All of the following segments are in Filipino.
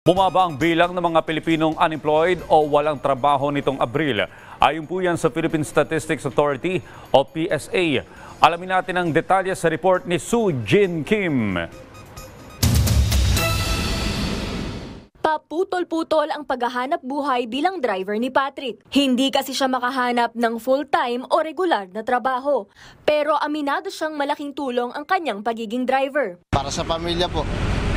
Bumaba ang bilang ng mga Pilipinong unemployed o walang trabaho nitong Abril. Ayon po yan sa Philippine Statistics Authority o PSA. Alamin natin ang detalye sa report ni Soo Jin Kim. Paputol-putol ang paghahanap buhay bilang driver ni Patrick. Hindi kasi siya makahanap ng full-time o regular na trabaho. Pero aminado siyang malaking tulong ang kanyang pagiging driver. Para sa pamilya po.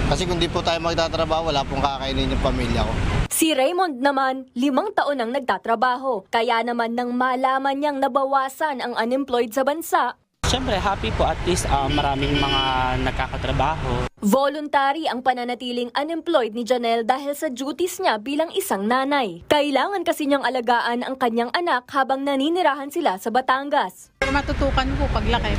Kasi kung di po tayo magtatrabaho, wala pong kakainin yung pamilya ko. Si Raymond naman, 5 taon nang nagtatrabaho. Kaya naman nang malaman niyang nabawasan ang unemployed sa bansa, siyempre, happy po at least maraming mga nagkakatrabaho. Voluntary ang pananatiling unemployed ni Janelle dahil sa duties niya bilang isang nanay. Kailangan kasi niyang alagaan ang kanyang anak habang naninirahan sila sa Batangas. Matutukan po paglaki.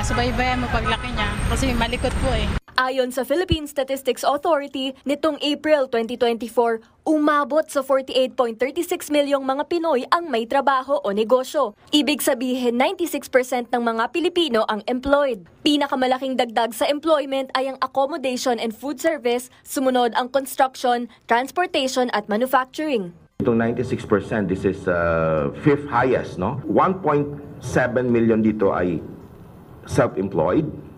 Subaybayan mo paglaki niya kasi malikot po eh. Ayon sa Philippine Statistics Authority, nitong April 2024, umabot sa 48.36 milyong mga Pinoy ang may trabaho o negosyo. Ibig sabihin, 96% ng mga Pilipino ang employed. Pinakamalaking dagdag sa employment ay ang accommodation and food service, sumunod ang construction, transportation at manufacturing. Itong 96%, this is fifth highest, no? 1.7 million dito ay self-employed.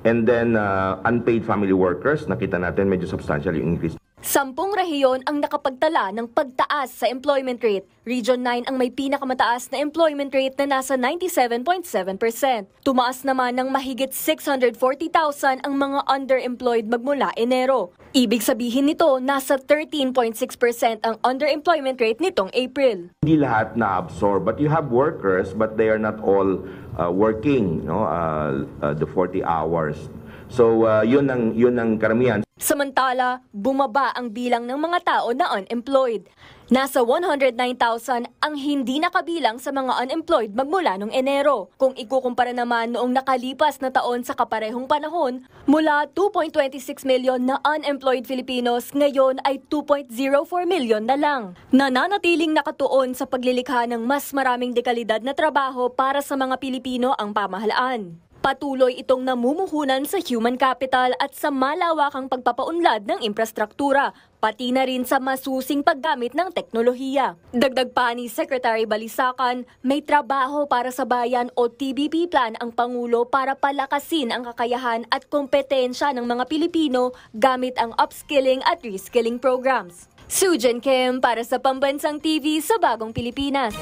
And then unpaid family workers, nakita natin medyo substantial yung increase. 10 rehiyon ang nakapagtala ng pagtaas sa employment rate. Region 9 ang may pinakamataas na employment rate na nasa 97.7%. Tumaas naman ng mahigit 640,000 ang mga underemployed magmula Enero. Ibig sabihin nito, nasa 13.6% ang underemployment rate nitong April. Hindi lahat na-absorb, but you have workers, but they are not all working, no, the 40 hours. So yun ang karamihan. Samantala, bumaba ang bilang ng mga tao na unemployed. Nasa 109,000 ang hindi nakabilang sa mga unemployed magmula noong Enero. Kung ikukumpara naman noong nakalipas na taon sa kaparehong panahon, mula 2.26 million na unemployed Filipinos, ngayon ay 2.04 million na lang. Nananatiling nakatuon sa paglilikha ng mas maraming dekalidad na trabaho para sa mga Pilipino ang pamahalaan. Patuloy itong namumuhunan sa human capital at sa malawakang pagpapaunlad ng infrastruktura, pati na rin sa masusing paggamit ng teknolohiya. Dagdag pa ni Secretary Balisacan, may trabaho para sa bayan o TBP plan ang Pangulo para palakasin ang kakayahan at kompetensya ng mga Pilipino gamit ang upskilling at reskilling programs. Soo Jin Kim para sa Pambansang TV sa Bagong Pilipinas.